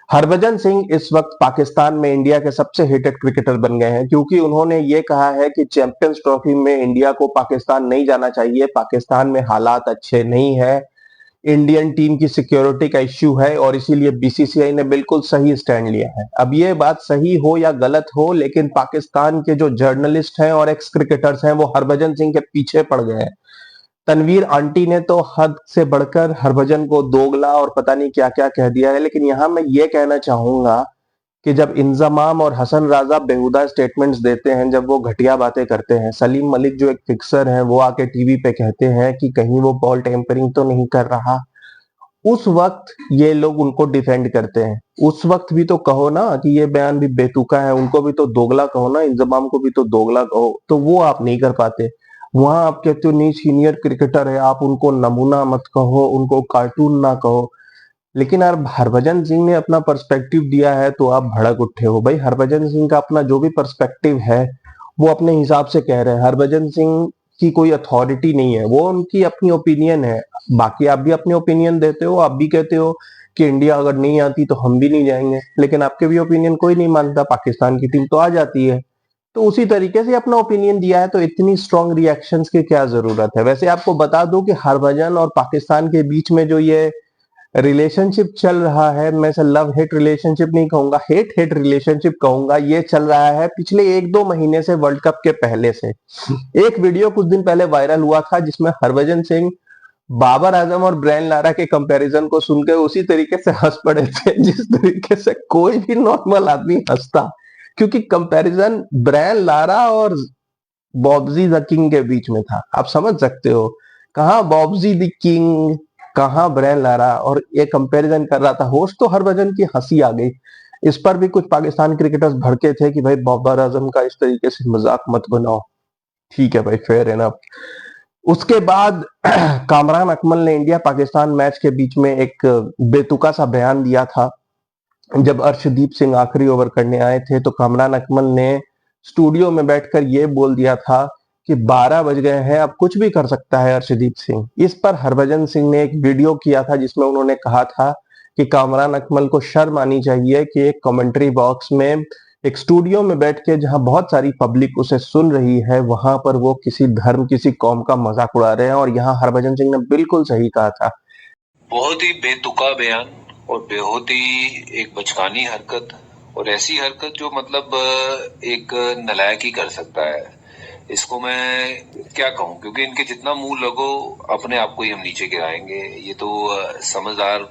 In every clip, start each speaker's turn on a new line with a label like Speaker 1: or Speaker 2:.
Speaker 1: हरभजन सिंह इस वक्त पाकिस्तान में इंडिया के सबसे हिटेड क्रिकेटर बन गए हैं क्योंकि उन्होंने ये कहा है कि चैंपियंस ट्रॉफी में इंडिया को पाकिस्तान नहीं जाना चाहिए। पाकिस्तान में हालात अच्छे नहीं है, इंडियन टीम की सिक्योरिटी का इश्यू है और इसीलिए बीसीसीआई ने बिल्कुल सही स्टैंड लिया है। अब ये बात सही हो या गलत हो, लेकिन पाकिस्तान के जो जर्नलिस्ट हैं और एक्स क्रिकेटर्स हैं वो हरभजन सिंह के पीछे पड़ गए हैं। तनवीर आंटी ने तो हद से बढ़कर हरभजन को दोगला और पता नहीं क्या क्या कह दिया है। लेकिन यहां मैं ये कहना चाहूंगा कि जब इंजमाम और हसन राजा बेहुदा स्टेटमेंट्स देते हैं, जब वो घटिया बातें करते हैं, सलीम मलिक जो एक फिक्सर हैं वो आके टीवी पे कहते हैं कि कहीं वो बॉल टेम्परिंग तो नहीं कर रहा, उस वक्त ये लोग उनको डिफेंड करते हैं। उस वक्त भी तो कहो ना कि ये बयान भी बेतुका है, उनको भी तो दोगला कहो ना, इंजमाम को भी तो दोगला कहो, तो वो आप नहीं कर पाते। वहां आप कहते हो नहीं सीनियर क्रिकेटर है, आप उनको नमूना मत कहो, उनको कार्टून ना कहो। लेकिन यार हरभजन सिंह ने अपना पर्सपेक्टिव दिया है तो आप भड़क उठे हो। भाई हरभजन सिंह का अपना जो भी पर्सपेक्टिव है वो अपने हिसाब से कह रहे हैं। हरभजन सिंह की कोई अथॉरिटी नहीं है, वो उनकी अपनी ओपिनियन है। बाकी आप भी अपनी ओपिनियन देते हो, आप भी कहते हो कि इंडिया अगर नहीं आती तो हम भी नहीं जाएंगे, लेकिन आपके भी ओपिनियन कोई नहीं मानता, पाकिस्तान की टीम तो आ जाती है। तो उसी तरीके से अपना ओपिनियन दिया है, तो इतनी स्ट्रॉन्ग रिएक्शंस की क्या जरूरत है। वैसे आपको बता दूं कि हरभजन और पाकिस्तान के बीच में जो ये रिलेशनशिप चल रहा है, मैं इसे लव हेट रिलेशनशिप नहीं कहूंगा, हेट हेट रिलेशनशिप कहूंगा, ये चल रहा है पिछले 1-2 महीने से, वर्ल्ड कप के पहले से। एक वीडियो कुछ दिन पहले वायरल हुआ था जिसमें हरभजन सिंह बाबर आजम और ब्रायन लारा के कंपैरिजन को सुनकर उसी तरीके से हंस पड़े थे जिस तरीके से कोई भी नॉर्मल आदमी हंसता, क्योंकि कंपैरिजन ब्रायन लारा और बॉब्जी द किंग के बीच में था। आप समझ सकते हो, कहाँ बॉब्जी द किंग, कहाँ ब्रायन लारा, और ये कंपैरिजन कर रहा था होस्ट, तो हरभजन की हंसी आ गई। इस पर भी कुछ पाकिस्तान क्रिकेटर्स भड़के थे कि भाई बाबर आजम का इस तरीके से मजाक मत बनाओ। ठीक है भाई, फेयर एनफ। उसके बाद कामरान अकमल ने इंडिया पाकिस्तान मैच के बीच में एक बेतुका सा बयान दिया था। जब अर्शदीप सिंह आखिरी ओवर करने आए थे तो कामरान अकमल ने स्टूडियो में बैठकर यह बोल दिया था कि 12 बज गए हैं, अब कुछ भी कर सकता है अर्शदीप सिंह। इस पर हरभजन सिंह ने एक वीडियो किया था जिसमें उन्होंने कहा था कि कामरान अकमल को शर्म आनी चाहिए कि एक कमेंट्री बॉक्स में, एक स्टूडियो में बैठ के जहां बहुत सारी पब्लिक उसे सुन रही है, वहां पर वो किसी धर्म किसी कौम का मजाक उड़ा रहे हैं। और यहाँ हरभजन सिंह ने बिल्कुल सही कहा था।
Speaker 2: बहुत ही बेतुका बयान और बहुत ही एक बचकानी हरकत, और ऐसी हरकत जो मतलब एक नलायक ही कर सकता है। इसको मैं क्या कहूं, क्योंकि इनके जितना मुंह लगो अपने आप को ही हम नीचे गिराएंगे। ये तो समझदार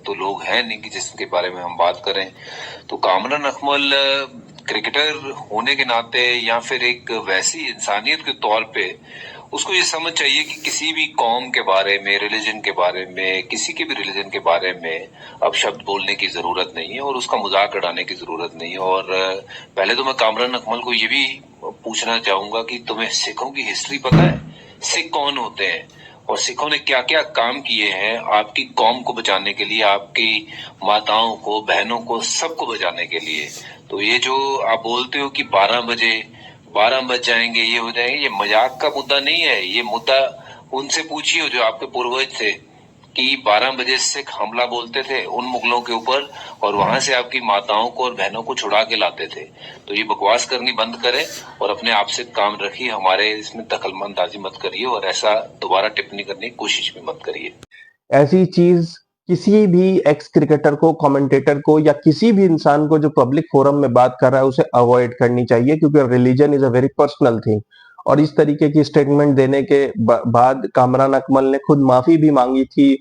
Speaker 2: तो लोग हैं नहीं कि जिसके बारे में हम बात करें। तो कामरान अकमल क्रिकेटर होने के नाते या फिर एक वैसी इंसानियत के तौर पे उसको ये समझ चाहिए कि किसी भी कौम के बारे में, रिलीजन के बारे में, किसी के भी रिलीजन के बारे में अब शब्द बोलने की जरूरत नहीं है और उसका मजाक उड़ाने की जरूरत नहीं है। और पहले तो मैं कामरान अकमल को ये भी पूछना चाहूंगा कि तुम्हें सिखों की हिस्ट्री पता है? सिख कौन होते हैं और सिखों ने क्या क्या काम किए हैं आपकी कौम को बचाने के लिए, आपकी माताओं को, बहनों को, सबको बचाने के लिए। तो ये जो आप बोलते हो कि 12 बज जाएंगे, ये हो जाएंगे, ये मजाक का मुद्दा नहीं है। ये मुद्दा उनसे पूछिए जो आपके पूर्वज थे कि 12 बजे सिख हमला बोलते थे उन मुगलों के ऊपर और वहां से आपकी माताओं को और बहनों को छुड़ा के लाते थे। तो ये बकवास करनी बंद करें और अपने आप से काम रखिए, हमारे इसमें दखलंदाजी मत करिए और ऐसा दोबारा टिप्पणी करने की कोशिश भी मत करिए।
Speaker 1: ऐसी चीज किसी भी एक्स क्रिकेटर को, कमेंटेटर को, या किसी भी इंसान को जो पब्लिक फोरम में बात कर रहा है उसे अवॉइड करनी चाहिए, क्योंकि religion is a very personal thing. और इस तरीके की स्टेटमेंट देने के बाद कामरान अकमल ने खुद माफी भी मांगी थी।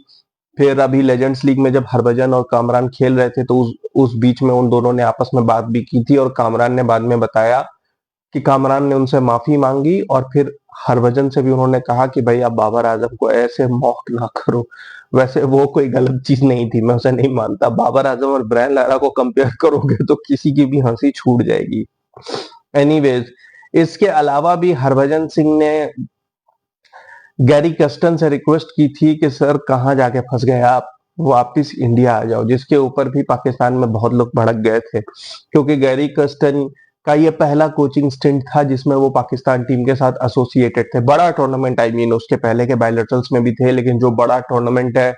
Speaker 1: फिर अभी लेजेंड्स लीग में जब हरभजन और कामरान खेल रहे थे तो उस बीच में उन दोनों ने आपस में बात भी की थी और कामरान ने बाद में बताया कि कामरान ने उनसे माफी मांगी और फिर हरभजन से भी उन्होंने कहा कि भाई आप बाबर आजम को ऐसे मॉक ना करो। वैसे वो कोई गलत चीज नहीं थी, मैं उसे नहीं मानता। बाबर आजम और ब्रायन लारा को कंपेयर करोगे तो किसी की भी हंसी छूट जाएगी। एनीवेज, इसके अलावा भी हरभजन सिंह ने गैरी कस्टन से रिक्वेस्ट की थी कि सर कहाँ जाके फंस गए आप, वापिस इंडिया आ जाओ, जिसके ऊपर भी पाकिस्तान में बहुत लोग भड़क गए थे, क्योंकि गैरी कस्टन का ये पहला कोचिंग स्टिंट था जिसमें वो पाकिस्तान टीम के साथ एसोसिएटेड थे। बड़ा टूर्नामेंट, आई मीन उसके पहले के बायलैटरल्स में भी थे, लेकिन जो बड़ा टूर्नामेंट है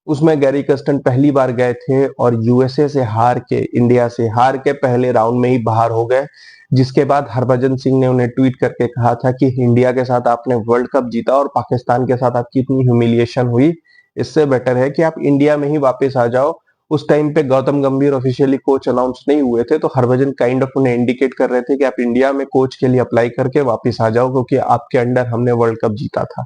Speaker 1: उसमें गैरी कर्स्टन पहली बार गए थे और यूएसए से हार के, इंडिया से हार के पहले राउंड में ही बाहर हो गए, जिसके बाद हरभजन सिंह ने उन्हें ट्वीट करके कहा था कि इंडिया के साथ आपने वर्ल्ड कप जीता और पाकिस्तान के साथ आपकी इतनी ह्यूमिलिएशन हुई, इससे बेटर है कि आप इंडिया में ही वापस आ जाओ। उस टाइम पे गौतम गंभीर ऑफिशियली कोच अनाउंस नहीं हुए थे, तो हरभजन काइंड ऑफ उन्हें इंडिकेट कर रहे थे कि आप इंडिया में कोच के लिए अप्लाई करके वापस आ जाओ, क्योंकि आपके अंडर हमने वर्ल्ड कप जीता था।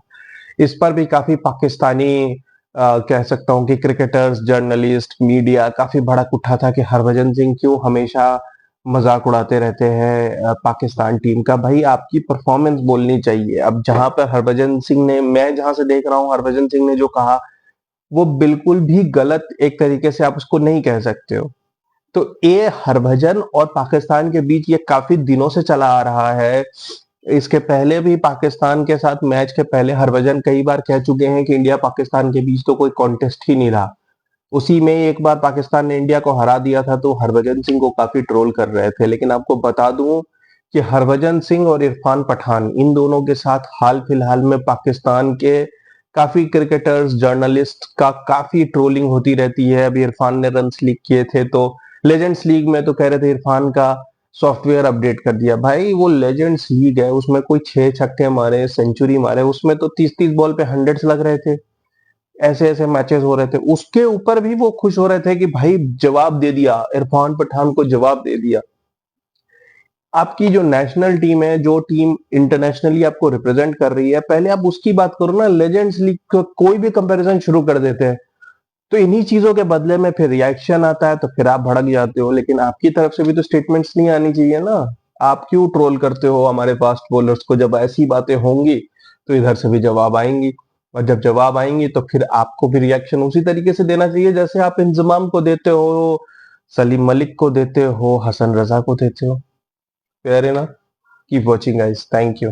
Speaker 1: इस पर भी काफी पाकिस्तानी कह सकता हूं कि क्रिकेटर्स, जर्नलिस्ट, मीडिया काफी भड़क उठा था कि हरभजन सिंह क्यों हमेशा मजाक उड़ाते रहते हैं पाकिस्तान टीम का। भाई आपकी परफॉर्मेंस बोलनी चाहिए। अब जहां पर हरभजन सिंह ने, मैं जहां से देख रहा हूं, हरभजन सिंह ने जो कहा वो बिल्कुल भी गलत एक तरीके से आप उसको नहीं कह सकते हो। तो ये हरभजन और पाकिस्तान के बीच ये काफी दिनों से चला आ रहा है। इसके पहले भी पाकिस्तान के साथ मैच के पहले हरभजन कई बार कह चुके हैं कि इंडिया पाकिस्तान के बीच तो कोई कॉन्टेस्ट ही नहीं रहा। उसी में एक बार पाकिस्तान ने इंडिया को हरा दिया था तो हरभजन सिंह को काफी ट्रोल कर रहे थे। लेकिन आपको बता दूं कि हरभजन सिंह और इरफान पठान, इन दोनों के साथ हाल फिलहाल में पाकिस्तान के काफी क्रिकेटर्स, जर्नलिस्ट का काफी ट्रोलिंग होती रहती है। अभी इरफान ने रन्स लीक किए थे तो लेजेंड्स लीग में तो कह रहे थे इरफान का सॉफ्टवेयर अपडेट कर दिया। भाई वो लेजेंड्स लीग है, उसमें कोई 6 छक्के मारे, सेंचुरी मारे, उसमें तो 30-30 बॉल पे हंड्रेड्स लग रहे थे। ऐसे ऐसे मैचेस हो रहे थे, उसके ऊपर भी वो खुश हो रहे थे कि भाई जवाब दे दिया, इरफान पठान को जवाब दे दिया। आपकी जो नेशनल टीम है, जो टीम इंटरनेशनली आपको रिप्रेजेंट कर रही है, पहले आप उसकी बात करो ना। लेजेंड्स लीग का कोई भी कंपैरिजन शुरू कर देते हैं तो इन्हीं चीजों के बदले में फिर रिएक्शन आता है, तो फिर आप भड़क जाते हो। लेकिन आपकी तरफ से भी तो स्टेटमेंट्स नहीं आनी चाहिए ना। आप क्यों ट्रोल करते हो हमारे फास्ट बॉलर्स को? जब ऐसी बातें होंगी तो इधर से भी जवाब आएंगी, और जब जवाब आएंगी तो फिर आपको भी रिएक्शन उसी तरीके से देना चाहिए जैसे आप इंजमाम को देते हो, सलीम मलिक को देते हो, हसन रजा को देते हो। फेयर है ना? Keep watching guys, thank you.